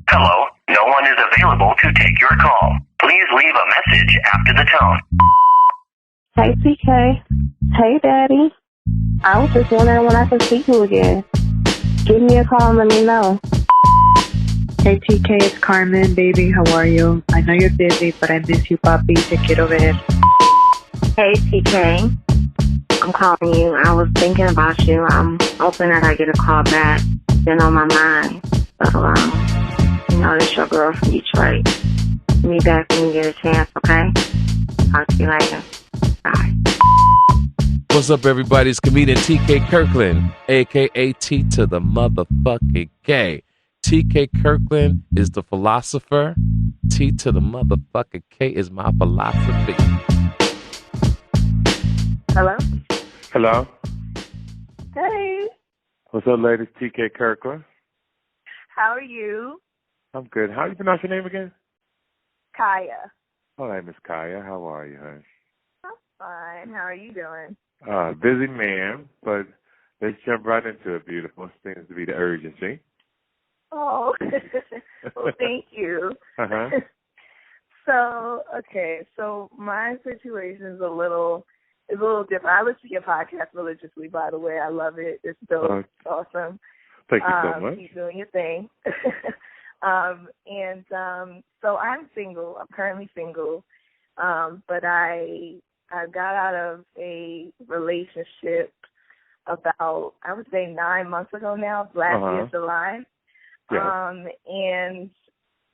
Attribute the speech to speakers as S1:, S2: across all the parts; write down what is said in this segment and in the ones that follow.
S1: Hello, no one is available to take your call. Please leave a message after the tone.
S2: Hey, TK. Hey, Daddy. I was just wondering when I can see you again. Give me a call and let me know.
S3: Hey, TK, it's Carmen, baby. How are you? I know you're busy, but I miss you, papi. Te quiero ver.
S2: Hey, TK. I'm calling you. I was thinking about you. I'm hoping that I get a call back. Been on my mind. So, it's your girl from Detroit. Me back when you get a chance, okay? Talk to you later. Bye.
S4: What's up, everybody? It's comedian TK Kirkland, a.k.a. T to the motherfucking K. TK Kirkland is the philosopher. T to the motherfucking K is my philosophy.
S2: Hello?
S5: Hello.
S2: Hey.
S5: What's up, ladies? TK Kirkland.
S2: How are you?
S5: I'm good. How do you pronounce your name again?
S2: Kaya.
S5: All right, Miss Kaya. How are you, honey?
S2: I'm fine. How are you doing?
S5: Busy man, but let's jump right into it, beautiful. Seems to be the urgency.
S2: Oh, well, thank you.
S5: Uh-huh.
S2: So my situation is a little different. I listen to your podcast religiously, by the way. I love it. It's so awesome.
S5: Thank you so much.
S2: Keep doing your thing. So I'm single. I'm currently single. But I got out of a relationship about, I would say 9 months ago now, last year, July.
S5: Yeah.
S2: And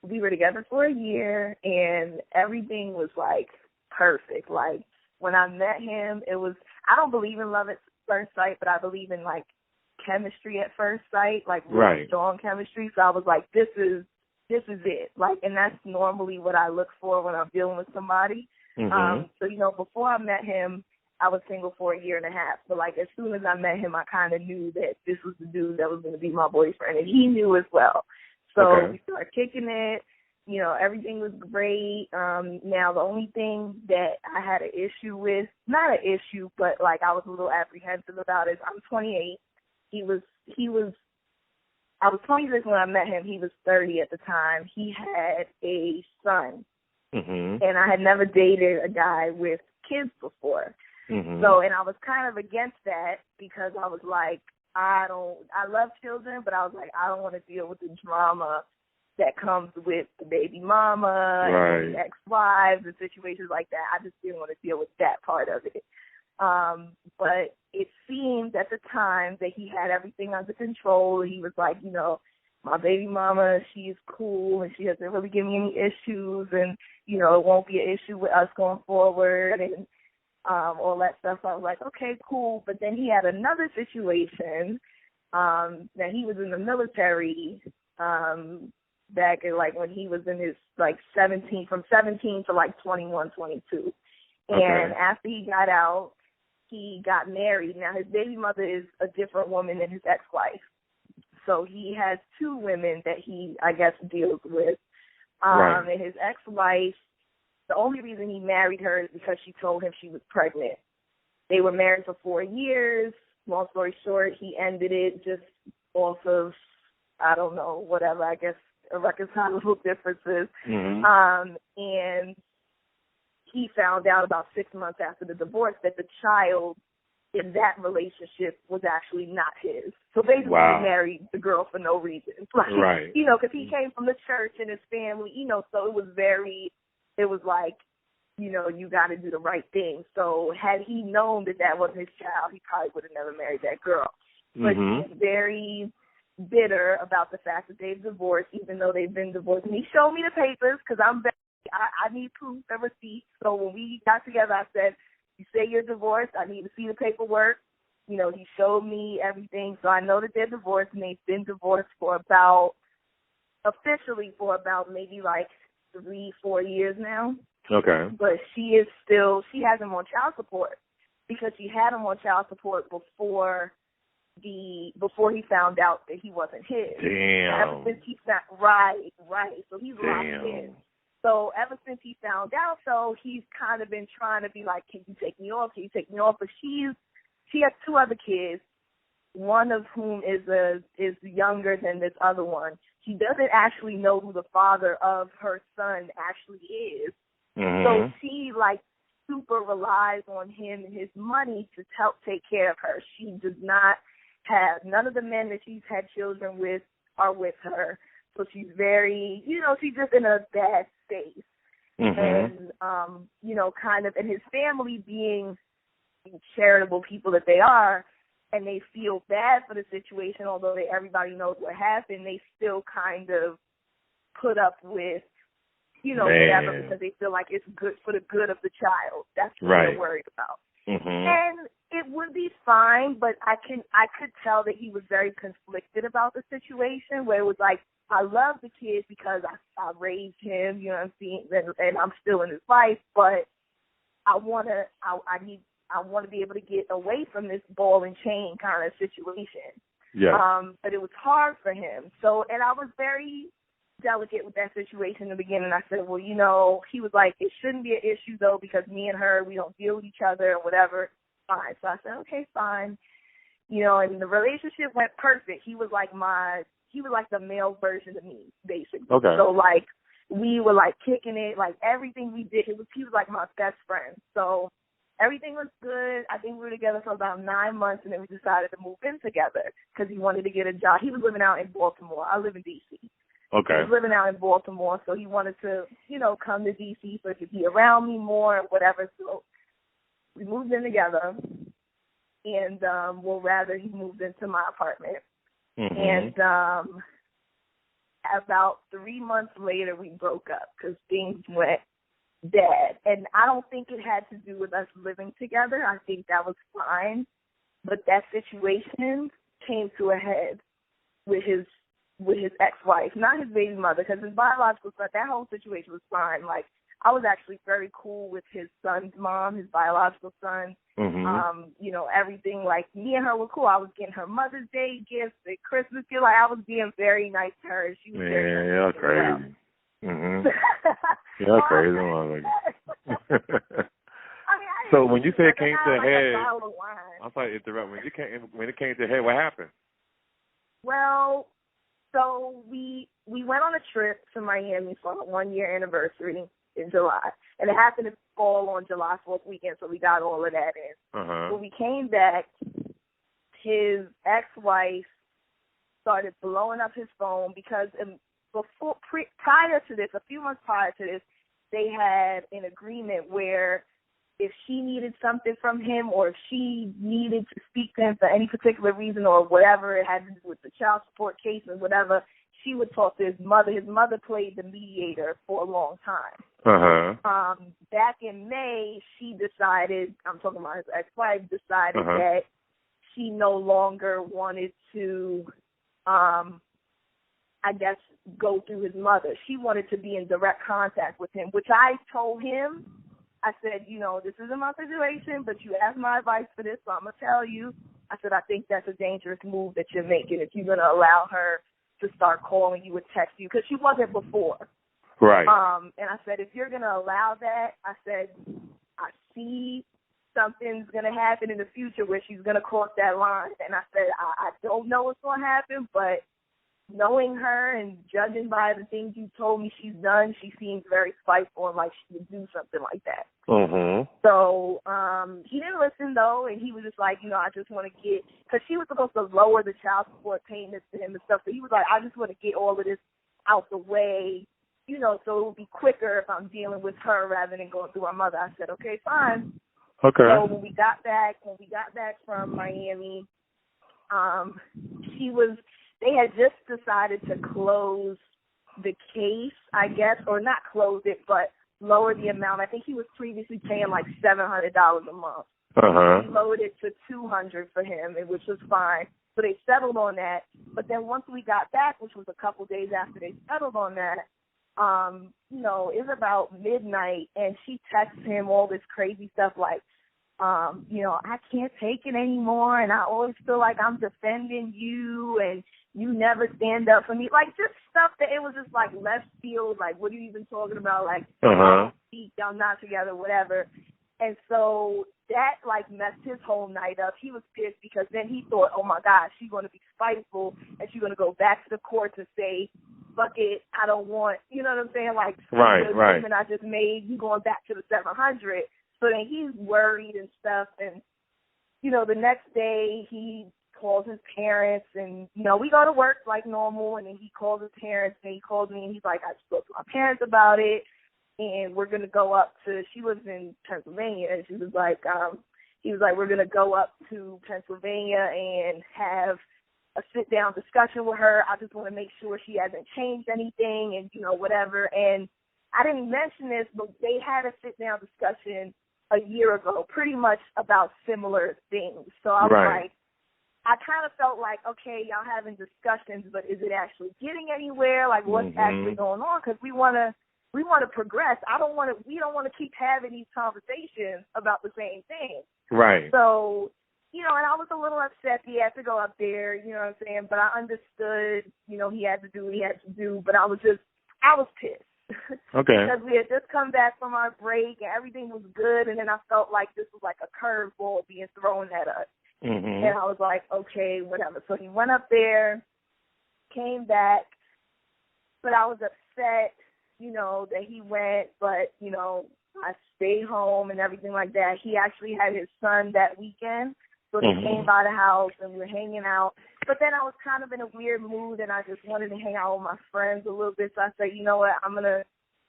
S2: we were together for a year, and everything was, like, perfect. Like, when I met him, it was, I don't believe in love at first sight, but I believe in, like, chemistry at first sight, like, really strong chemistry. So I was like, this is it. Like, and that's normally what I look for when I'm dealing with somebody.
S5: Mm-hmm.
S2: So, before I met him, I was single for a year and a half. But, like, as soon as I met him, I kind of knew that this was the dude that was going to be my boyfriend. And he knew as well. So we started kicking it. Everything was great. Now, the only thing that I had an issue with, not an issue, but, like, I was a little apprehensive about is I'm 28. I was 26 when I met him. He was 30 at the time. He had a son.
S5: Mm-hmm.
S2: And I had never dated a guy with kids before.
S5: Mm-hmm.
S2: So, and I was kind of against that because I was like, I love children, but I was like, I don't want to deal with the drama that comes with the baby mama and the ex-wives and situations like that. I just didn't want to deal with that part of it. But it seemed at the time that he had everything under control. He was like, my baby mama, she's cool and she doesn't really give me any issues, and, it won't be an issue with us going forward and all that stuff. So I was like, okay, cool. But then he had another situation that he was in the military back in, like, when he was in his, like, 17 to, like, 21, 22. And after he got out, he got married. Now, his baby mother is a different woman than his ex-wife. So he has two women that he, I guess, deals with. And his ex-wife, the only reason he married her is because she told him she was pregnant. They were married for 4 years. Long story short, he ended it just off of, I don't know, whatever, I guess, irreconcilable differences.
S5: Mm-hmm.
S2: And he found out about 6 months after the divorce that the child in that relationship was actually not his. So basically he married the girl for no reason. Like, because he came from the church and his family, so it was like, you got to do the right thing. So had he known that that wasn't his child, he probably would have never married that girl. But he's very bitter about the fact that they've divorced, even though they've been divorced. And he showed me the papers because I need proof and receipts. So when we got together, I said, you say you're divorced, I need to see the paperwork. He showed me everything. So I know that they're divorced, and they've been divorced officially for about maybe like 3-4 years now.
S5: Okay.
S2: But she has him on child support because she had him on child support before he found out that he wasn't his.
S5: Damn.
S2: Ever since he found, right. So he's locked in. So ever since he found out, so he's kind of been trying to be like, can you take me off? But she has 2 other kids, one of whom is younger than this other one. She doesn't actually know who the father of her son actually is.
S5: Mm-hmm.
S2: So she, like, super relies on him and his money to help take care of her. She does not have, none of the men that she's had children with are with her. So she's very, she's just in a bad space.
S5: Mm-hmm.
S2: And, kind of, and his family being charitable people that they are, and they feel bad for the situation, although everybody knows what happened, they still kind of put up with, whatever, because they feel like it's good for the good of the child. That's what they're worried about.
S5: Mm-hmm.
S2: And it would be fine, but I could tell that he was very conflicted about the situation, where it was like, I love the kid because I raised him, you know what I'm saying, and I'm still in his life, but I want to be able to get away from this ball and chain kind of situation.
S5: Yeah.
S2: But it was hard for him. So, and I was very delicate with that situation in the beginning. I said, well, he was like, it shouldn't be an issue though, because me and her, we don't deal with each other or whatever. Fine. So I said, okay, fine. And the relationship went perfect. He was like the male version of me, basically.
S5: Okay.
S2: So like, we were like kicking it, like everything we did, he was like my best friend. So everything was good. I think we were together for about 9 months, and then we decided to move in together because he wanted to get a job. He was living out in Baltimore. I live in D.C.
S5: Okay.
S2: He was living out in Baltimore, so he wanted to, come to D.C. so he could be around me more and whatever. So we moved in together, and, he moved into my apartment.
S5: Mm-hmm.
S2: And about 3 months later, we broke up because things went bad. And I don't think it had to do with us living together. I think that was fine. But that situation came to a head with his ex-wife, not his baby mother, because his biological son, that whole situation was fine. Like, I was actually very cool with his son's mom, his biological son.
S5: Mm-hmm.
S2: Everything, like, me and her were cool. I was getting her Mother's Day gifts and Christmas gifts. Like, I was being very nice to her. She was very nice
S5: you're crazy. Mm-hmm. You're crazy, motherfucker. So when you say it came to a head, I'm sorry to interrupt. When it came to a head, what happened?
S2: Well, so we went on a trip to Miami for our 1-year anniversary in July. And it happened to fall on July 4th weekend, so we got all of that in.
S5: Uh-huh.
S2: When we came back, his ex-wife started blowing up his phone because prior to this, a few months prior to this, they had an agreement where if she needed something from him or if she needed to speak to him for any particular reason or whatever, it had to do with the child support case or whatever, she would talk to his mother. His mother played the mediator for a long time.
S5: Uh-huh.
S2: Back in May, she decided, I'm talking about his ex-wife, decided that she no longer wanted to, go through his mother. She wanted to be in direct contact with him, which I told him. I said, this isn't my situation, but you asked my advice for this, so I'm going to tell you. I said, I think that's a dangerous move that you're making if you're going to allow her to start calling you and text you, because she wasn't before.
S5: Right.
S2: And I said, if you're going to allow that, I said, I see something's going to happen in the future where she's going to cross that line. And I said, I don't know what's going to happen, but knowing her and judging by the things you told me she's done, she seems very spiteful and like she would do something like that.
S5: Mm-hmm.
S2: So he didn't listen, though, and he was just like, I just want to get, because she was supposed to lower the child support payments to him and stuff, so he was like, I just want to get all of this out the way, so it would be quicker if I'm dealing with her rather than going through my mother. I said, okay, fine.
S5: Okay.
S2: So when we got back from Miami, they had just decided to close the case, I guess, or not close it, but lower the amount. I think he was previously paying like $700 a month.
S5: Uh-huh.
S2: We lowered it to $200 for him, which was fine. So they settled on that. But then once we got back, which was a couple days after they settled on that, it was about midnight, and she texted him all this crazy stuff like, I can't take it anymore, and I always feel like I'm defending you, and you never stand up for me. Like, just stuff that it was just like left field, like, what are you even talking about? Like, y'all not together, whatever. And so that, like, messed his whole night up. He was pissed because then he thought, oh, my God, she's going to be spiteful, and she's going to go back to the courts and say, fuck it, I don't want, you know what I'm saying? Like,
S5: right.
S2: I just made, you going back to the 700. So then he's worried and stuff. And, you know, the next day he calls his parents and, you know, we go to work like normal. And then he calls his parents and he calls me and he's like, I spoke to my parents about it. And we're going to go up to, she lives in Pennsylvania. And she was like, he was like, we're going to go up to Pennsylvania and have a sit-down discussion with her. I just want to make sure she hasn't changed anything and, you know, whatever. And I didn't mention this, but they had a sit-down discussion a year ago pretty much about similar things. So I was like, I kind of felt like, okay, y'all having discussions, but is it actually getting anywhere? Like, what's actually going on? Because we want to progress. We don't want to keep having these conversations about the same thing. Right. So, you know, and I was a little upset he had to go up there, you know what I'm saying? But I understood, you know, he had to do what he had to do. But I was pissed. Okay. Because we had just come back from our break and everything was good. And then I felt like this was like a curveball being thrown at us. And I was like, okay, whatever. So he went up there, came back. But I was upset, you know, that he went. But, you know, I stayed home and everything like that. He actually had his son that weekend. So they came by the house and we were hanging out. But then I was kind of in a weird mood and I just wanted to hang out with my friends a little bit. So I said, you know what, I'm going to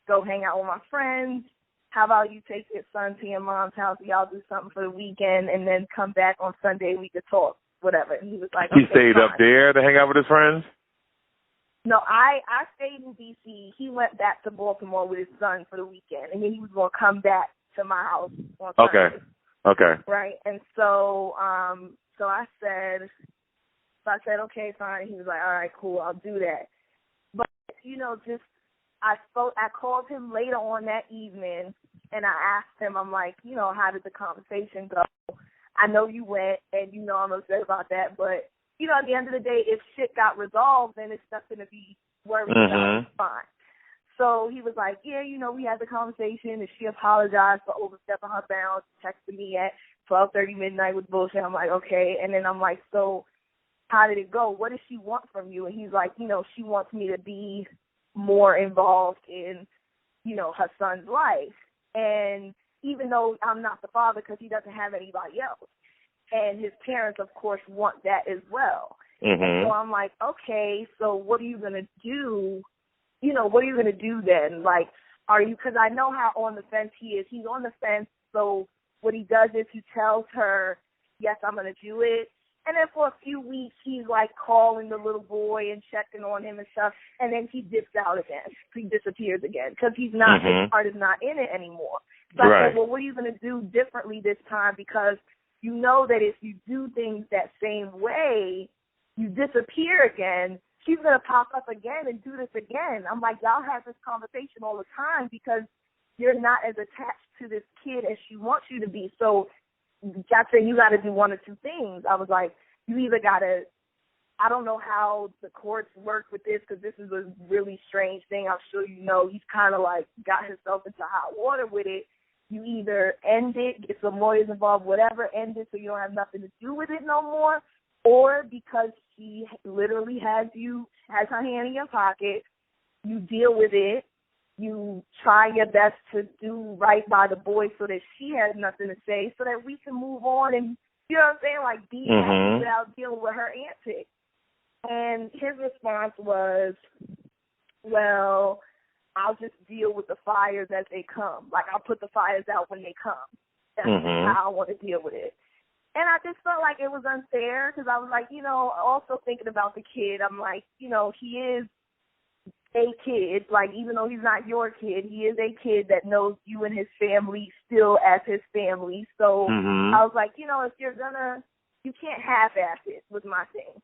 S2: go hang out with my friends. How about you take your son to your mom's house? Y'all do something for the weekend and then come back on Sunday. We could talk, whatever. And he was like,
S5: he
S2: okay,
S5: stayed
S2: fine.
S5: Up there to hang out with his friends?
S2: No, I stayed in D.C. He went back to Baltimore with his son for the weekend. And then he was going to come back to my house on Sunday. Okay. Right. And so I said, okay, fine. He was like, all right, cool, I'll do that. But, you know, I called him later on that evening and I asked him, I'm like, you know, how did the conversation go? I know you went and, you know, I'm upset about that, but, you know, at the end of the day, if shit got resolved, then it's nothing to be worried about. It's fine. So he was like, yeah, you know, we had the conversation and she apologized for overstepping her bounds, texted me at 12:30 midnight with bullshit. I'm like, okay. And then I'm like, so how did it go? What does she want from you? And he's like, you know, she wants me to be more involved in, you know, her son's life. And even though I'm not the father because he doesn't have anybody else. And his parents, of course, want that as well. And so I'm like, okay, so what are you going to do? You know, what are you going to do then? Like, are you, because I know how on the fence he is. He's on the fence, so what he does is he tells her, yes, I'm going to do it. And then for a few weeks, he's like calling the little boy and checking on him and stuff. And then he dips out again. He disappears again because he's not, his heart is not in it anymore. So I said, well, what are you going to do differently this time? Because you know that if you do things that same way, you disappear again. She's going to pop up again and do this again. I'm like, y'all have this conversation all the time because you're not as attached to this kid as she wants you to be. So I said, you got to do one or two things. I was like, you either got to, I don't know how the courts work with this because this is a really strange thing. I'm sure you know he's kind of like got himself into hot water with it. You either end it, get some lawyers involved, whatever, end it so you don't have nothing to do with it no more, or because she literally has her hand in your pocket, you deal with it, you try your best to do right by the boy so that she has nothing to say so that we can move on and, you know what I'm saying, like be happy without dealing with her antics. And his response was, well, I'll just deal with the fires as they come. Like, I'll put the fires out when they come. That's how I want to deal with it. And I just felt like it was unfair because I was like, you know, also thinking about the kid, I'm like, you know, he is a kid. Like, even though he's not your kid, he is a kid that knows you and his family still as his family. So I was like, you know, if you're you can't half-ass it was my thing.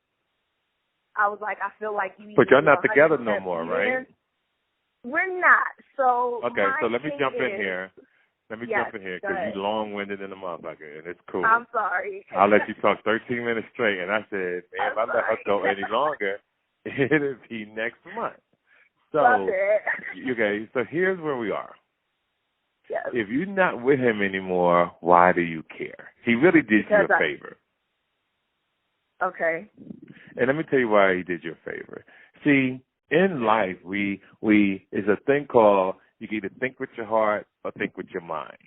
S2: I was like, I feel like you.
S5: But you're not together no more, right?
S2: We're not. So
S5: okay, so let me jump in here. Let me jump in here because you long-winded in the motherfucker, and it's cool.
S2: I'm sorry.
S5: I'll let you talk 13 minutes straight, and I said, man, if I let her go any longer, it'll be next month. So, okay, so here's where we are.
S2: Yes.
S5: If you're not with him anymore, why do you care? He really did you a favor.
S2: Okay.
S5: And let me tell you why he did you a favor. See, in life, we it's a thing called you can either think with your heart or think with your mind.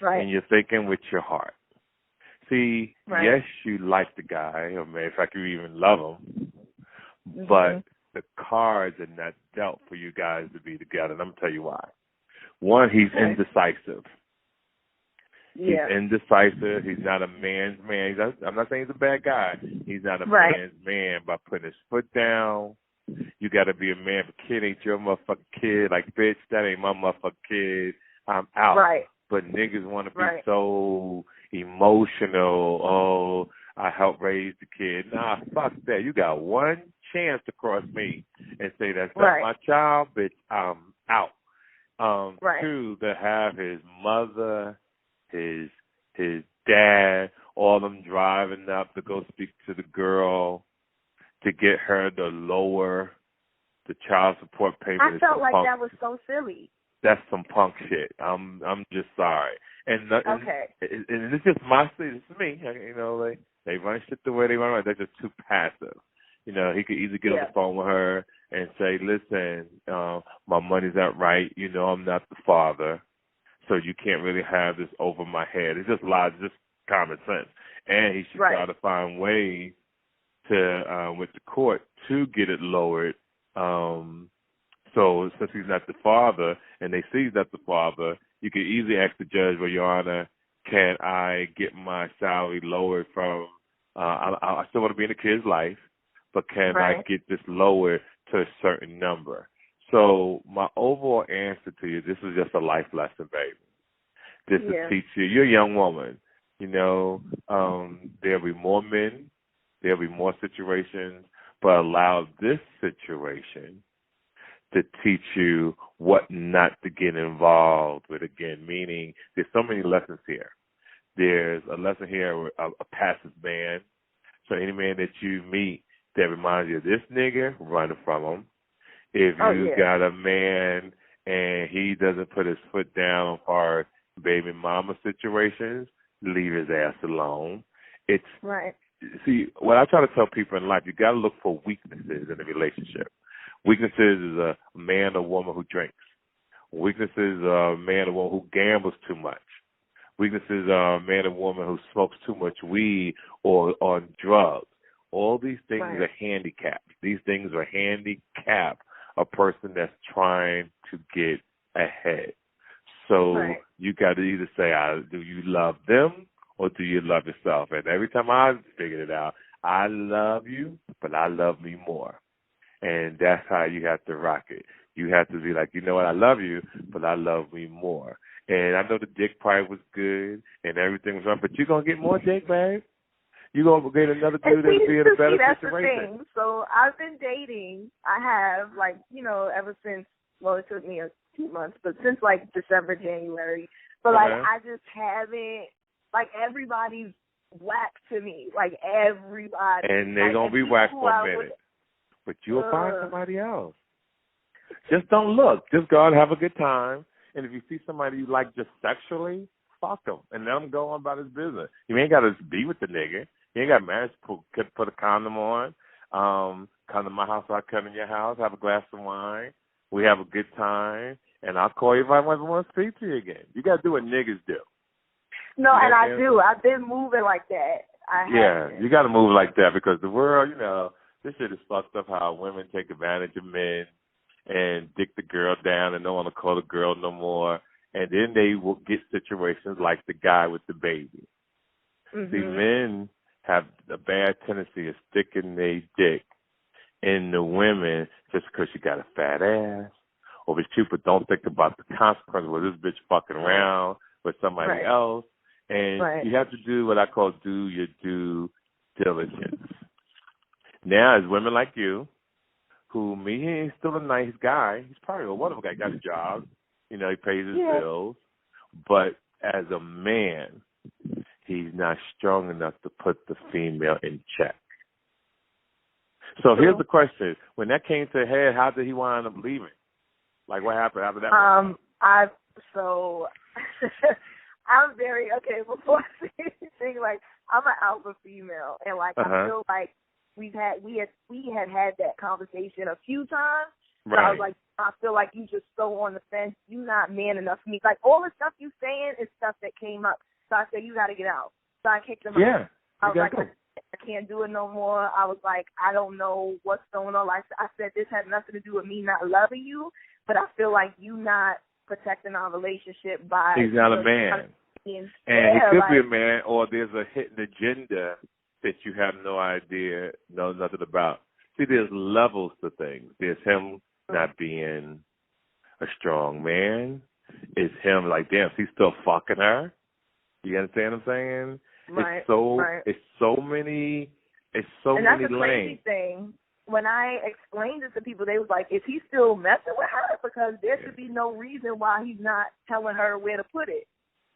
S2: Right.
S5: And you're thinking with your heart. See, yes, you like the guy, or maybe in fact you even love him, but the cards are not dealt for you guys to be together. And I'm going to tell you why. One, he's indecisive.
S2: Yeah.
S5: He's indecisive. He's not a man's man. I'm not saying he's a bad guy. He's not a man's man by putting his foot down. You got to be a man. If a kid ain't your motherfucking kid, like, bitch, that ain't my motherfucking kid. I'm out.
S2: Right.
S5: But niggas want to be so emotional. Oh, I helped raise the kid. Nah, fuck that. You got one chance to cross me and say that's not my child, bitch, I'm out. Two, to have his mother, his dad, all of them driving up to go speak to the girl to get her to lower the child support payment.
S2: I felt like that was so silly.
S5: That's some punk shit. I'm just sorry. And this is just my city. This is me. You know, they run shit the way they run. They're just too passive. You know, he could easily get on the phone with her and say, listen, my money's not right. You know, I'm not the father. So you can't really have this over my head. It's just logic, just common sense. And he should try to find ways to, with the court, to get it lowered. So since he's not the father and they see he's not the father, you can easily ask the judge, well, Your Honor, can I get my salary lowered from, I still want to be in the kid's life, but can I get this lowered to a certain number? So my overall answer to you, this is just a life lesson, baby. This is teach you. You're a young woman. You know, there'll be more men. There'll be more situations. But allow this situation to teach you what not to get involved with again, meaning there's so many lessons here. There's a lesson here, a passive man. So any man that you meet that reminds you of this nigga, run from him. If you got a man and he doesn't put his foot down on far baby mama situations, leave his ass alone. It's see, what I try to tell people in life, you got to look for weaknesses in a relationship. Weaknesses is a man or woman who drinks. Weaknesses is a man or woman who gambles too much. Weaknesses are a man or woman who smokes too much weed or on drugs. All these things are handicaps. These things are handicap a person that's trying to get ahead. So you got to either say, do you love them or do you love yourself? And every time I figured it out, I love you, but I love me more. And that's how you have to rock it. You have to be like, you know what, I love you, but I love me more. And I know the dick probably was good and everything was wrong, but you're going to get more dick, babe. You're going to get another dude that'll be in a better
S2: that's
S5: situation.
S2: The thing. So I've been dating. I have, like, you know, ever since, well, it took me a few months, but since, like, December, January. But, like, I just haven't, like, everybody's whack to me. Like, everybody.
S5: And they're going to be whack for a minute. But you'll find somebody else. Just don't look. Just go out and have a good time. And if you see somebody you like just sexually, fuck him. And let him go on about his business. You ain't got to be with the nigga. You ain't got marriage. Put a condom on. Come to my house, I'll come in your house, have a glass of wine. We have a good time. And I'll call you if I ever want to speak to you again. You got to do what niggas do.
S2: No, and I do. I've been moving like that.
S5: You got to move like that because the world, you know, this shit is fucked up how women take advantage of men and dick the girl down and don't want to call the girl no more. And then they will get situations like the guy with the baby. See, men have a bad tendency of sticking their dick in the women just because she got a fat ass or if it's cute, but don't think about the consequences where this bitch fucking around with somebody else. And you have to do what I call do your due diligence. Now, as women like you, who he ain't still a nice guy. He's probably a wonderful guy. He got a job. You know, he pays his bills. But as a man, he's not strong enough to put the female in check. So here's the question. When that came to a head, how did he wind up leaving? Like, what happened after that?
S2: I'm very, before I say anything, like, I'm an alpha female. And, like, I feel like we had that conversation a few times. But
S5: Right.
S2: I was like, I feel like you just so on the fence. You not man enough for me. Like, all the stuff you saying is stuff that came up. So I said, you got to get out. So I kicked him out.
S5: Yeah.
S2: I was like,
S5: go.
S2: I can't do it no more. I was like, I don't know what's going on. Like I said, this had nothing to do with me not loving you, but I feel like you not protecting our relationship by.
S5: He's not a man. And he could be a man, or there's a hidden agenda that you have no idea, know nothing about. See, there's levels to things. There's him not being a strong man. It's him like, damn, he's still fucking her. You understand what I'm saying?
S2: Right.
S5: It's so many lanes.
S2: And that's the crazy thing. When I explained it to people, they was like, is he still messing with her? Because there should be no reason why he's not telling her where to put it.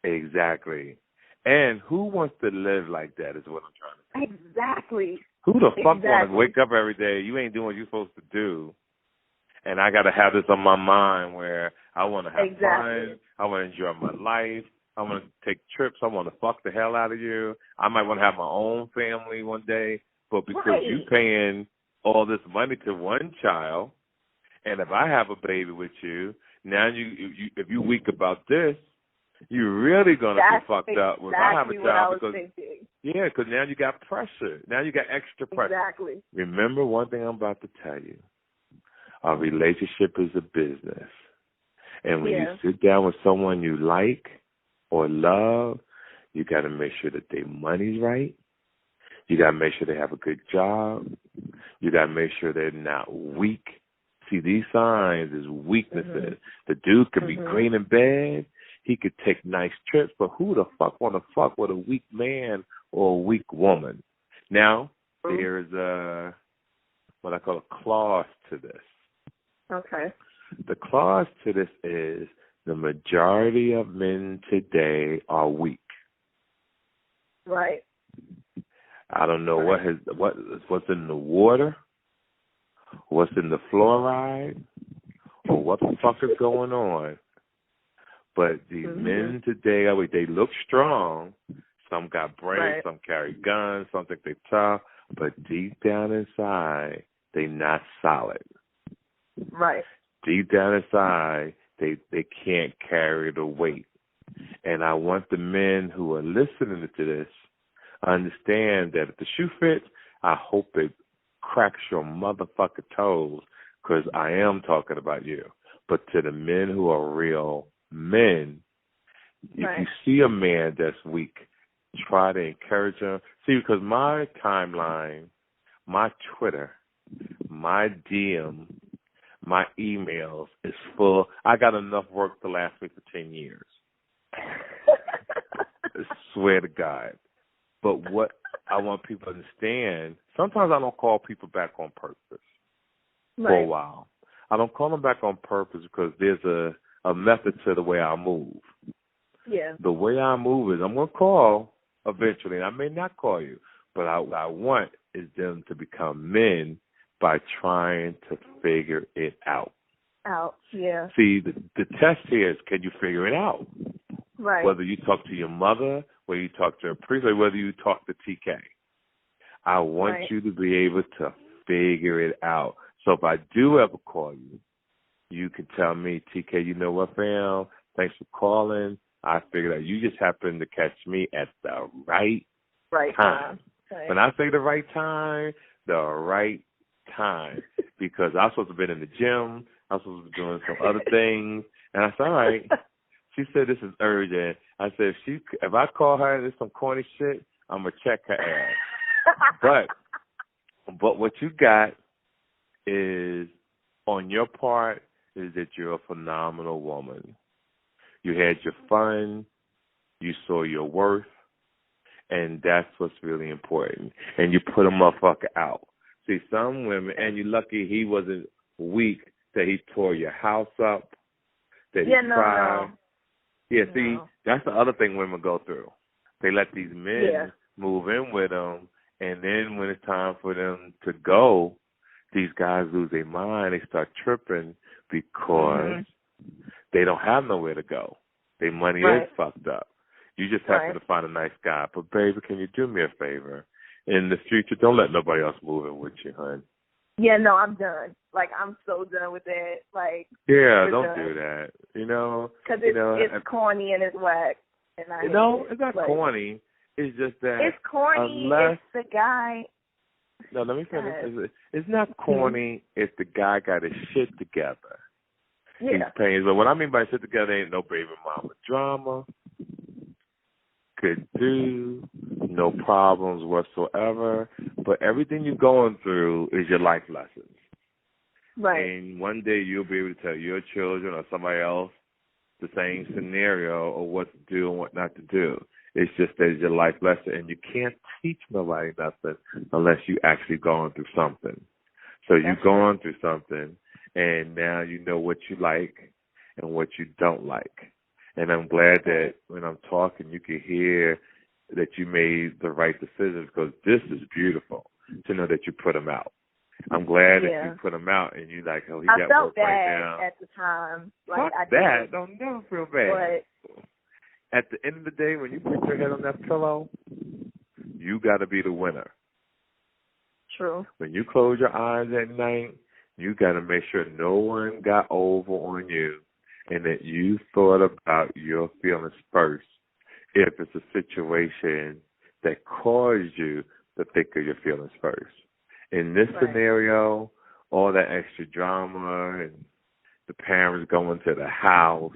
S5: Exactly. And who wants to live like that is what I'm trying to say.
S2: Exactly.
S5: Who the fuck want to wake up every day, you ain't doing what you're supposed to do, and I got to have this on my mind where I want to have fun, I want to enjoy my life, I want to take trips, I want to fuck the hell out of you, I might want to have my own family one day, but because you paying all this money to one child, and if I have a baby with you, now you if you weak about this, you're really going to be fucked up when I have a child because now you got pressure. Now you got extra pressure.
S2: Exactly.
S5: Remember one thing I'm about to tell you. Our relationship is a business. And when you sit down with someone you like or love, you got to make sure that their money's right. You got to make sure they have a good job. You got to make sure they're not weak. See, these signs is weaknesses. Mm-hmm. The dude could be green in bed. He could take nice trips, but who the fuck want to fuck with a weak man or a weak woman? Now, there's what I call a clause to this.
S2: Okay.
S5: The clause to this is the majority of men today are weak.
S2: Right.
S5: I don't know what's in the water, what's in the fluoride, or what the fuck is going on. But these men today, they look strong. Some got brains, some carry guns, some think they tough. But deep down inside, they not solid.
S2: Right.
S5: Deep down inside, they can't carry the weight. And I want the men who are listening to this understand that if the shoe fits, I hope it cracks your motherfucking toes, because I am talking about you. But to the men who are real men, if you see a man that's weak, try to encourage him. See, because my timeline, my Twitter, my DM, my emails is full. I got enough work to last me for 10 years. I swear to God. But what I want people to understand, sometimes I don't call people back on purpose for a while. I don't call them back on purpose because there's a method to the way I move.
S2: Yeah.
S5: The way I move is I'm going to call eventually, and I may not call you, but what I want is them to become men by trying to figure it out.
S2: Yeah.
S5: See, the test here is, can you figure it out?
S2: Right.
S5: Whether you talk to your mother, whether you talk to a priest, or whether you talk to TK. I want you to be able to figure it out. So if I do ever call you, you can tell me, TK, you know what, fam? Thanks for calling. I figured out you just happened to catch me at the right time.
S2: Right.
S5: When I say the right time, because I was supposed to be in the gym. I was supposed to be doing some other things. And I said, all right. She said, this is urgent. I said, if I call her and there's some corny shit, I'm going to check her ass. But what you got is, on your part, is that you're a phenomenal woman. You had your fun. You saw your worth. And that's what's really important. And you put a motherfucker out. See, some women, and you're lucky he wasn't weak, that he tore your house up, that he cried. Yeah, see, that's the other thing women go through. They let these men move in with them, and then when it's time for them to go, these guys lose their mind. They start tripping because they don't have nowhere to go. Their money is fucked up. You just happen to find a nice guy. But, baby, can you do me a favor? in the future, don't let nobody else move in with you, hon.
S2: Yeah, no, I'm done. Like, I'm so done with that. Like,
S5: yeah, don't
S2: done.
S5: do that. You know,
S2: because it's corny and it's whack. And I
S5: it's not corny. It's just that
S2: it's corny.
S5: Unless,
S2: it's the guy.
S5: No, let me finish. It's not corny if the guy got his shit together.
S2: Yeah.
S5: He's paying. But what I mean by shit together ain't no baby mama drama. Could do, no problems whatsoever. But everything you're going through is your life lessons.
S2: Right.
S5: And one day you'll be able to tell your children or somebody else the same scenario or what to do and what not to do. It's just that it's your life lesson, and you can't teach nobody nothing unless you actually going through something. So you're going through something, and now you know what you like and what you don't like. And I'm glad that when I'm talking, you can hear that you made the right decisions, because this is beautiful to know that you put them out. I'm glad that you put them out, and you like, oh, he got work right now.
S2: I felt bad at the time. Like,
S5: Fuck
S2: I
S5: that.
S2: did.
S5: Don't never feel bad.
S2: But
S5: at the end of the day, when you put your head on that pillow, you got to be the winner.
S2: True.
S5: When you close your eyes at night, you got to make sure no one got over on you and that you thought about your feelings first if it's a situation that caused you to think of your feelings first. In this scenario, all that extra drama and the parents going to the house,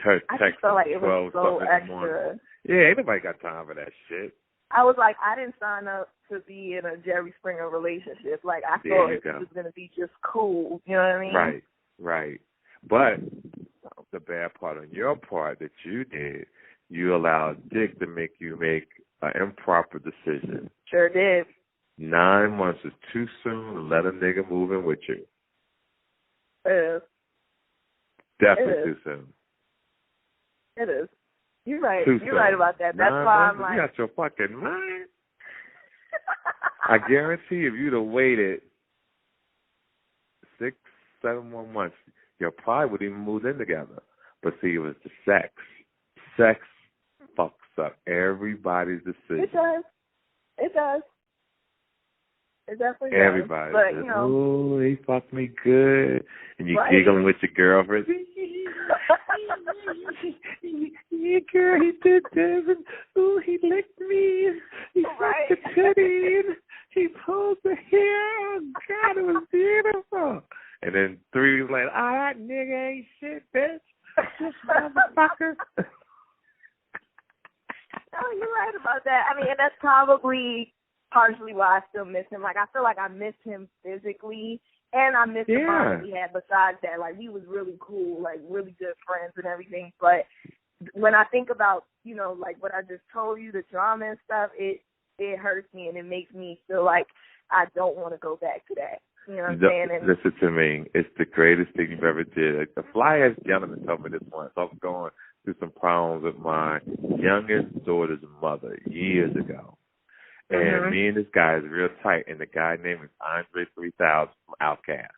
S5: her
S2: I
S5: text
S2: just felt like it was
S5: 12
S2: so
S5: something in the morning.
S2: extra.
S5: Yeah, ain't nobody got time for that shit.
S2: I was like, I didn't sign up to be in a Jerry Springer relationship. Like, I thought it was going to be just cool. You know what I mean?
S5: Right. But the bad part on your part that you did, you allowed Dick to make you make an improper decision.
S2: Sure did.
S5: 9 months is too soon to let a nigga move in with you.
S2: It is.
S5: Definitely too soon.
S2: It is. You're right.
S5: You're
S2: right about that. That's why I'm like,
S5: you got your fucking mind. I guarantee if you'd have waited 6, 7 more months, you probably would even move in together. But see, it was the sex. Sex fucks up everybody's decision.
S2: It does. It does. It definitely does.
S5: Everybody
S2: but,
S5: says,
S2: you know,
S5: oh, he fucked me good. And you giggling with your girlfriend. Yeah, girl, he did this. And, ooh, he licked me. And he fucked the titty. And he pulled the hair. Oh, God, it was beautiful. And then 3 weeks later, that nigga ain't shit, bitch. This motherfucker.
S2: No, you're right about that. I mean, and that's probably partially why I still miss him. Like, I feel like I miss him physically, and I miss the bond we had besides that. Like, we was really cool, like, really good friends and everything. But when I think about, you know, like what I just told you, the drama and stuff, it hurts me, and it makes me feel like I don't want to go back to that. You know what I'm saying? And
S5: listen to me. It's the greatest thing you've ever did. A fly-ass gentleman told me this once. I was going through some problems with my youngest daughter's mother years ago. And me and this guy is real tight, and the guy named is Andre 3000 from Outkast.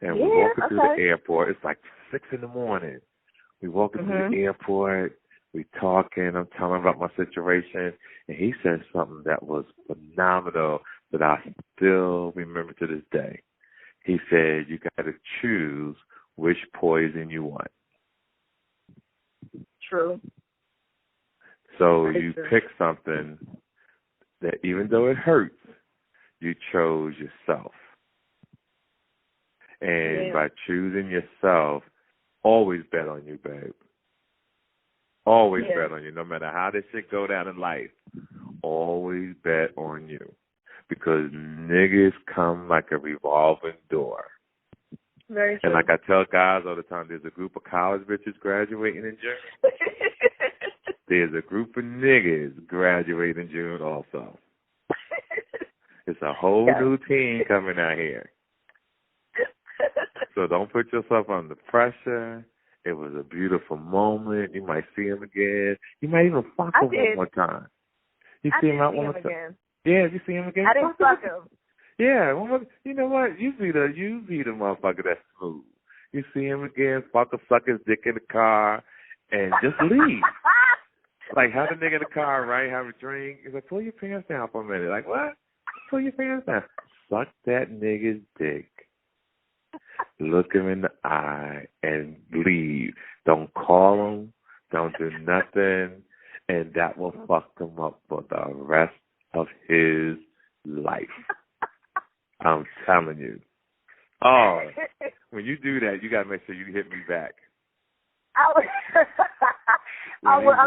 S5: And we're walking through the airport. It's like 6 in the morning. We walking through the airport. We talking. I'm telling him about my situation, and he said something that was phenomenal that I still remember to this day. He said, "You got to choose which poison you want."
S2: True.
S5: So you pick something that even though it hurts, you chose yourself. And by choosing yourself, always bet on you, babe. Always bet on you. No matter how this shit go down in life, always bet on you. Because niggas come like a revolving door.
S2: Very true.
S5: And like I tell guys all the time, there's a group of college bitches graduating in June. There's a group of niggas graduating in June also. It's a whole new team coming out here. So don't put yourself under pressure. It was a beautiful moment. You might see him again. You might even fuck him one more time. You see him out one more time? Again. Yeah, you see him again?
S2: I didn't fuck him.
S5: Yeah, you know what? You be the motherfucker that's smooth. You see him again, fuck him, suck his dick in the car, and just leave. Like, have a nigga in the car, right? Have a drink. He's like, pull your pants down for a minute. Like, what? Pull your pants down. Suck that nigga's dick. Look him in the eye and leave. Don't call him. Don't do nothing. And that will fuck him up for the rest of his life. I'm telling you. Oh, when you do that, you got to make sure you hit me back.
S2: I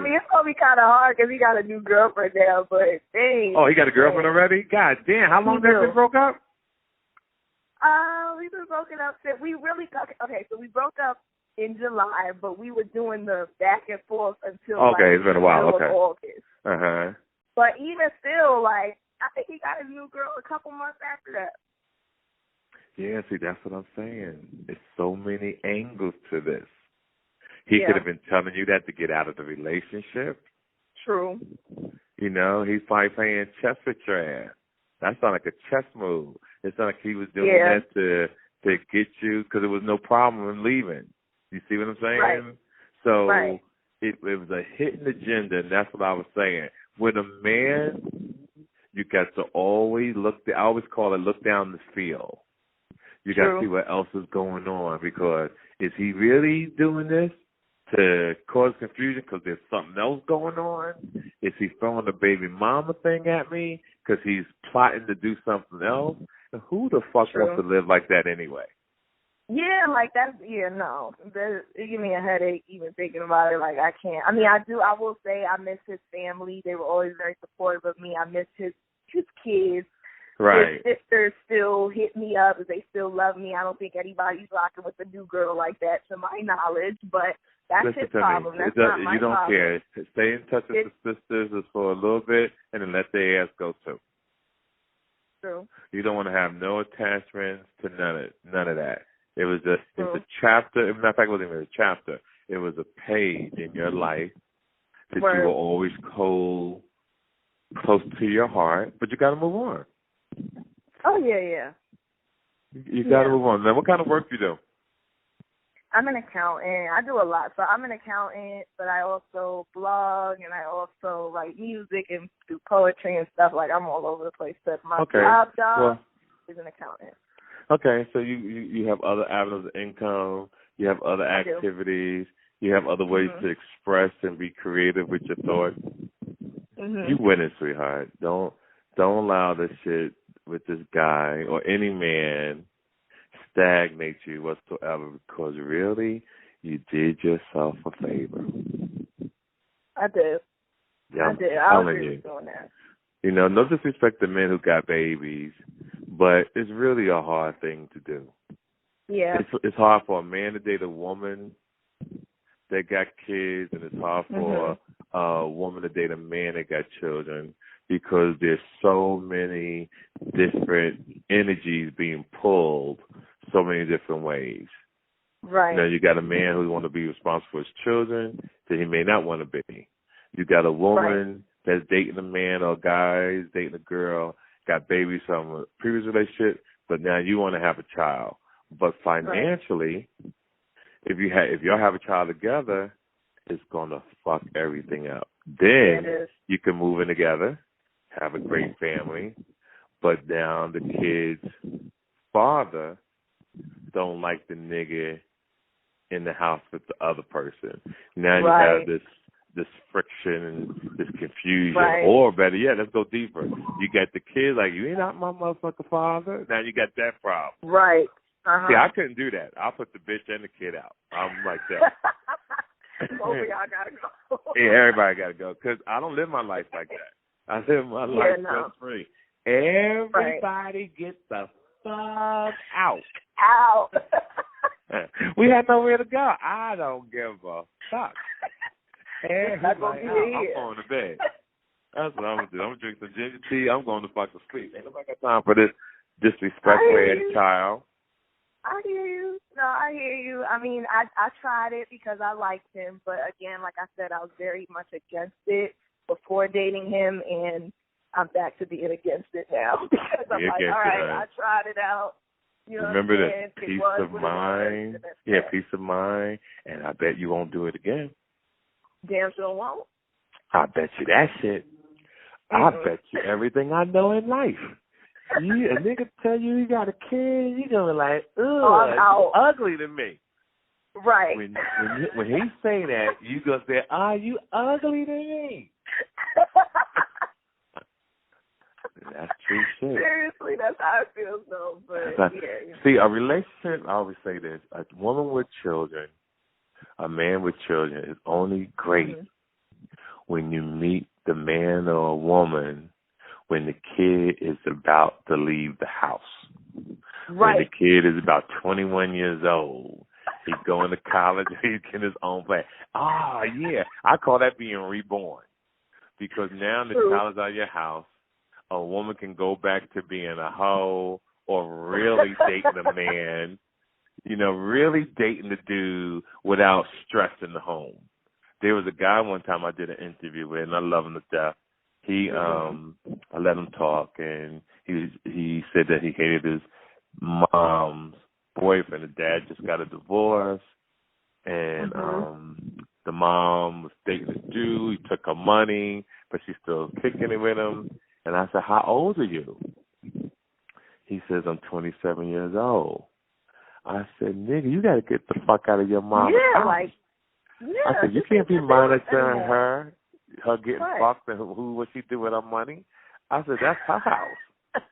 S2: mean, it's going to be kind of hard because he got a new girlfriend now, but dang.
S5: Oh, he got a girlfriend already? God damn, how long have they been broke up?
S2: We've been broken up since we really, okay, so we broke up in July, but we were doing the back and forth until
S5: it's been a while,
S2: August.
S5: Uh-huh.
S2: But even still, like, I think he got a new girl a couple months after that.
S5: Yeah, see, that's what I'm saying. There's so many angles to this. He could have been telling you that to get out of the relationship.
S2: True.
S5: You know, he's probably playing chess with your ass. That sounded like a chess move. It sounded like he was doing that to get you because there was no problem in leaving. You see what I'm saying?
S2: Right.
S5: So it was a hidden agenda, and that's what I was saying. With a man, you got to always I always call it look down the field. You got to see what else is going on because is he really doing this to cause confusion because there's something else going on? Is he throwing the baby mama thing at me because he's plotting to do something else? And who the fuck wants to live like that anyway?
S2: Yeah, like that's, no. It gives me a headache even thinking about it. Like, I can't. I mean, I will say I miss his family. They were always very supportive of me. I miss his kids.
S5: Right.
S2: His sisters still hit me up. They still love me. I don't think anybody's rocking with a new girl like that, to my knowledge. But that's his problem. That's not my problem.
S5: You don't care. Stay in touch with the sisters for a little bit, and then let their ass go too.
S2: True.
S5: You don't want to have no attachments to none of that. It was a chapter. As a matter of fact, it wasn't even a chapter. It was a page in your life that you were always close to your heart, but you got to move on.
S2: Oh, yeah.
S5: You got to move on. Now, what kind of work do you do?
S2: I'm an accountant. I do a lot. So I'm an accountant, but I also blog and I also write music and do poetry and stuff. Like, I'm all over the place. But my job is an accountant.
S5: Okay, so you have other avenues of income. You have other activities. You have other ways to express and be creative with your thoughts. Mm-hmm. You winning, sweetheart. Don't allow this shit with this guy or any man stagnate you whatsoever because really you did yourself a favor.
S2: I did.
S5: Yeah,
S2: I did. I was really doing that.
S5: You know, no disrespect to men who got babies, but it's really a hard thing to do.
S2: Yeah.
S5: It's hard for a man to date a woman that got kids, and it's hard for a woman to date a man that got children because there's so many different energies being pulled so many different ways.
S2: Right.
S5: You know, you got a man who wants to be responsible for his children that he may not want to be. You got a woman that's dating a man or a guy is dating a girl, got babies from a previous relationship, but now you want to have a child. But financially, if y'all have a child together, it's going to fuck everything up. Then you can move in together, have a great family, but now the kid's father don't like the nigga in the house with the other person. Now you have this friction and this confusion. Or better yet, let's go deeper. You got the kid like, you ain't not my motherfucking father. Now you got that problem.
S2: Right.
S5: See, I couldn't do that. I'll put the bitch and the kid out. I'm like that.
S2: Both of y'all gotta go.
S5: Yeah, everybody gotta go. Because I don't live my life like that. I live my life stress-free. Everybody get the fuck out.
S2: Out.
S5: We have nowhere to go. I don't give a fuck. Everybody out. I'm going to bed. That's what I'm going to do. I'm going to drink some ginger tea. I'm going to fucking sleep. Ain't nobody got time for this disrespectful ass child.
S2: I hear you. No, I hear you. I mean, I tried it because I liked him. But again, like I said, I was very much against it before dating him. And I'm back to being against it now. Because I'm like, all right, I tried it out. You know,
S5: remember that peace of mind. Peace of mind. And I bet you won't do it again.
S2: Damn sure won't.
S5: I bet you that shit. I bet you everything I know in life. A nigga tell you he got a kid, you gonna be like, ugh, you ugly to me.
S2: Right.
S5: When he say that, you gonna say, you ugly to me. That's true shit.
S2: Seriously, that's how I feel though. But
S5: see, a relationship, I always say this, a woman with children, a man with children is only great when you meet the man or a woman when the kid is about to leave the house.
S2: Right.
S5: When the kid is about 21 years old. He's going to college, he's getting his own place. Yeah. I call that being reborn. Because now the child is out of your house, a woman can go back to being a hoe or really dating a man, really dating the dude without stress in the home. There was a guy one time I did an interview with, and I love him to death. I let him talk, and he said that he hated his mom's boyfriend. The dad just got a divorce, and the mom was dating a dude. He took her money, but she's still kicking it with him. And I said, how old are you? He says, I'm 27 years old. I said, nigga, you got to get the fuck out of your mom's house. I said, you can't be monitoring her getting fucked and what she do with her money. I said, that's her house.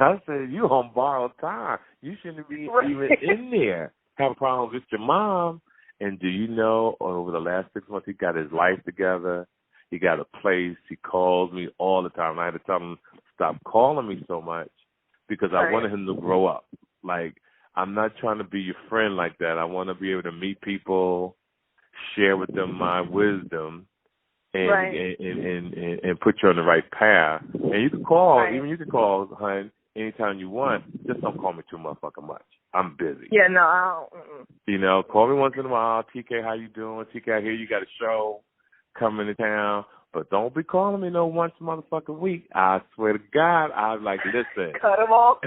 S5: I said, you on borrowed time. You shouldn't be even in there having problems with your mom. And do you know, over the last 6 months, he got his life together. He got a place. He calls me all the time. I had to tell him, stop calling me so much because I wanted him to grow up. Like, I'm not trying to be your friend like that. I want to be able to meet people, share with them my wisdom, and put you on the right path. And you can call, you can call, hun, anytime you want. Just don't call me too motherfucking much. I'm busy.
S2: Yeah, no, I don't.
S5: Call me once in a while. TK, how you doing? TK, I hear you got a show coming to town. But don't be calling me no once a motherfucking week. I swear to God, I was like, listen.
S2: Cut him off.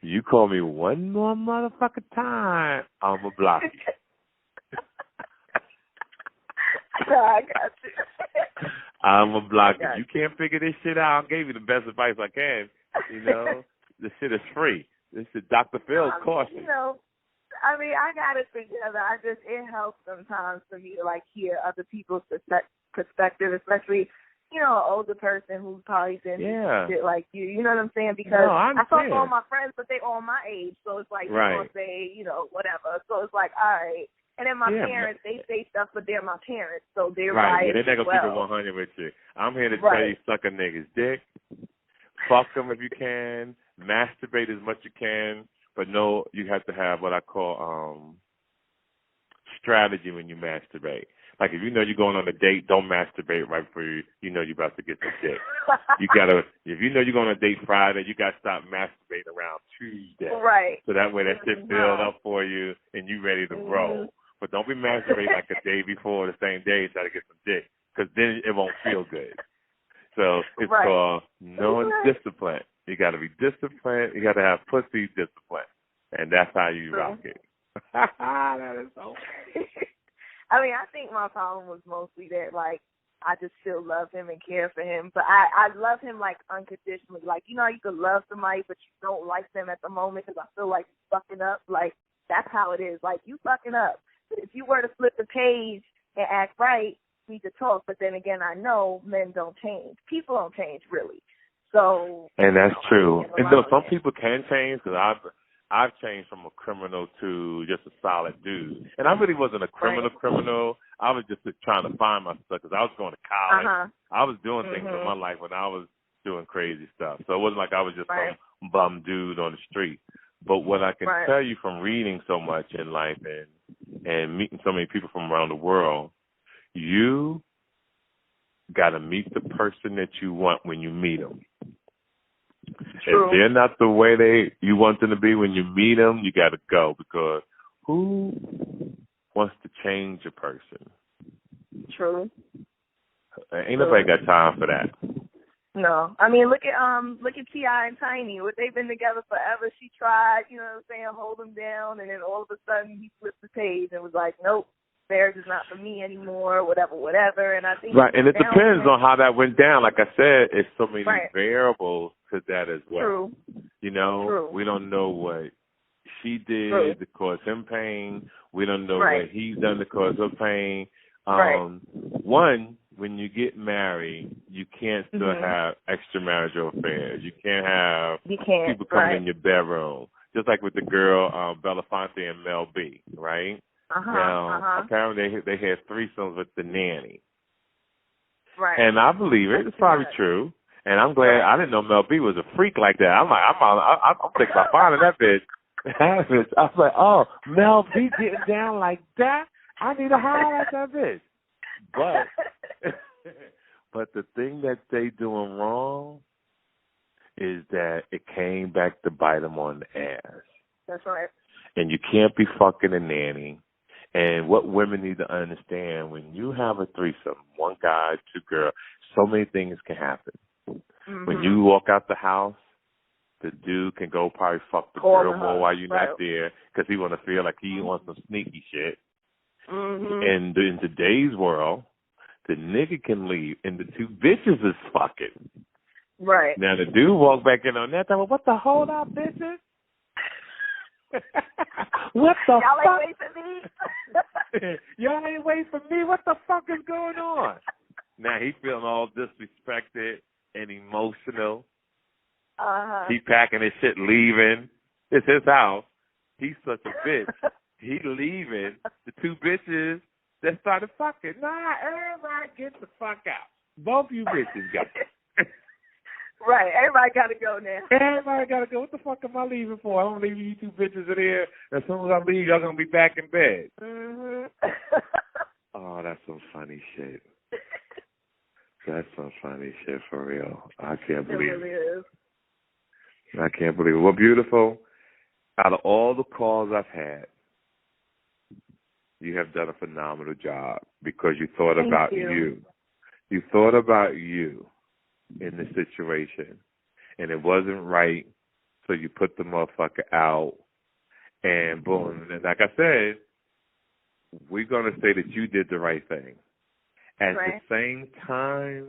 S5: You call me one more motherfucking time, I'm going to block you.
S2: I got you.
S5: I'm going to block you. You can't figure this shit out. I gave you the best advice I can. This shit is free. This is Dr. Phil's caution.
S2: I got it together. It helps sometimes for me to hear other people's perspective, especially, an older person who's probably been shit like you. You know what I'm saying? Because I talk to all my friends, but they all my age. So it's like, they're going to say, whatever. So it's like, all right. And then my parents, they say stuff, but they're my parents. So they're right.
S5: They're not going to keep it 100 with you. I'm here to tell you, suck a nigga's dick. Fuck them if you can. Masturbate as much as you can. But no, you have to have what I call strategy when you masturbate. Like if you know you're going on a date, don't masturbate right before you know you're about to get the dick. If you know you're going on a date Friday, you got to stop masturbating around Tuesday.
S2: Right.
S5: So that way that shit filled up for you and you ready to roll. But don't be masturbating like the day before, the same day, and try to get some dick, because then it won't feel good. So it's called knowing discipline. You got to be disciplined. You got to have pussy discipline, and that's how you rock it. That is so funny.
S2: I think my problem was mostly that, I just still love him and care for him. But I love him, unconditionally. You could love somebody, but you don't like them at the moment because I feel like you're fucking up. That's how it is. You fucking up. But if you were to flip the page and act right, we could talk. But then again, I know men don't change. People don't change, really. So. And
S5: that's true. And though some people can change, because I've changed from a criminal to just a solid dude. And I really wasn't a criminal. I was just trying to find myself because I was going to college. I was doing things in my life when I was doing crazy stuff. So it wasn't like I was just some bum dude on the street. But what I can tell you from reading so much in life and meeting so many people from around the world, you got to meet the person that you want when you meet them. True. If they're not the way you want them to be when you meet them, you got to go, because who wants to change a person?
S2: True.
S5: Ain't nobody got time for that.
S2: No. Look at T.I. and Tiny. They've been together forever. She tried, hold him down, and then all of a sudden he flipped the page and was like, nope, marriage is not for me anymore, whatever. And I think
S5: right, and it depends on how that went down. Like I said, it's so many variables to that as well.
S2: True.
S5: You know,
S2: True.
S5: we don't know what she did to cause him pain. We don't know what he's done to cause her pain. One, when you get married, you can't still have extramarital affairs. You can't have people coming in your bedroom. Just like with the girl Belafonte and Mel B, right? Now, apparently they had threesomes with the nanny.
S2: Right.
S5: And I believe it. It's probably true. And I'm glad I didn't know Mel B was a freak like that. I'm thinking about finding that bitch. I was like, oh, Mel B getting down like that? I need to holler at that bitch. But the thing that they doing wrong is that it came back to bite them on the ass.
S2: That's right.
S5: And you can't be fucking a nanny. And what women need to understand, when you have a threesome, one guy, two girls, so many things can happen. When you walk out the house, the dude can go probably fuck the girl more while you're not there because he want to feel like he wants some sneaky shit. And in today's world, the nigga can leave and the two bitches is fucking.
S2: Right.
S5: Now the dude walk back in on that time. What the hold up, bitches? What the
S2: Y'all
S5: fuck?
S2: ain't wait for me.
S5: Y'all ain't wait for me. What the fuck is going on? Now he feeling all disrespected and emotional. He packing his shit, leaving. It's his house. He's such a bitch. He leaving. The two bitches that started fucking. Nah, everybody get the fuck out. Both you bitches go.
S2: Right. Everybody got to go now.
S5: Everybody got to go. What the fuck am I leaving for? I'm leaving you two bitches in here. As soon as I leave, y'all going to be back in bed. Oh, that's some funny shit. That's some funny shit for real. I can't believe it.
S2: Really is.
S5: I can't believe it. Well, beautiful. Out of all the calls I've had, you have done a phenomenal job because you thought about you. You thought about you in the situation, and it wasn't right, so you put the motherfucker out, and boom. And like I said, we're going to say that you did the right thing. At the same time,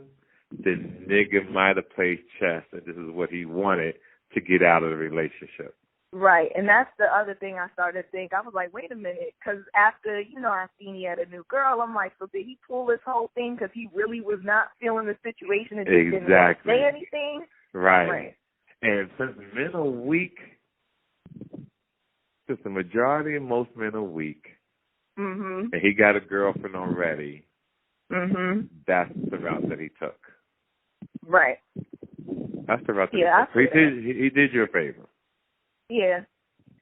S5: the nigga might have played chess, and this is what he wanted to get out of the relationship.
S2: Right, and that's the other thing I started to think. I was like, wait a minute, because after, I seen he had a new girl, I'm like, so did he pull this whole thing because he really was not feeling the situation and just didn't want to say anything?
S5: Right. And since men are weak, since the majority of most men are weak, and he got a girlfriend already, that's the route that he took.
S2: Right.
S5: That's the route that he took. He did you a favor.
S2: Yeah.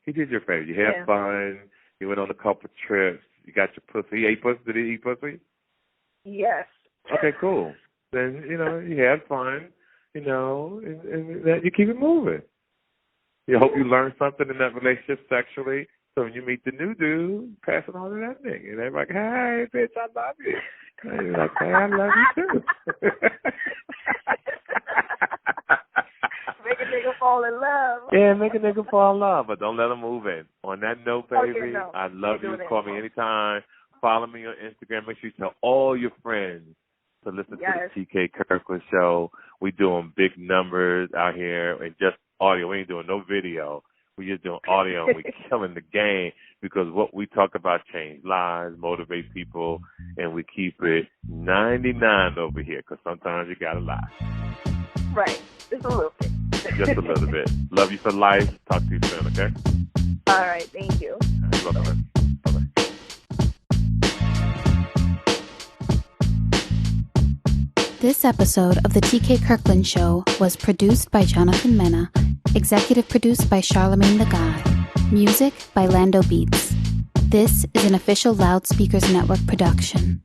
S5: He did you a favor. You had fun. You went on a couple trips. You got your pussy. He ate pussy. Did he eat pussy?
S2: Yes.
S5: Okay, cool. Then, you had fun, and that you keep it moving. You hope you learn something in that relationship sexually. So when you meet the new dude, pass it on to that nigga. And they're like, hey, bitch, I love you. And you're like, hey, I love you too.
S2: Make a nigga fall in love.
S5: Yeah, make a nigga fall in love, but don't let him move in. On that note, baby,
S2: Okay, no.
S5: I love you. Call me anytime. Follow me on Instagram. Make sure you tell all your friends to listen to the TK Kirkland Show. We doing big numbers out here and just audio. We ain't doing no video. We just doing audio. We killing the game because what we talk about change lives, motivate people, and we keep it 99 over here because sometimes you gotta lie.
S2: Right. Just a little bit.
S5: Just a little bit. Love you for life. Talk to you soon, okay?
S2: All right. Thank you.
S5: You're welcome. Bye-bye.
S6: This episode of the TK Kirkland Show was produced by Jonathan Mena, executive produced by Charlemagne the God, music by Lando Beats. This is an official Loudspeakers Network production.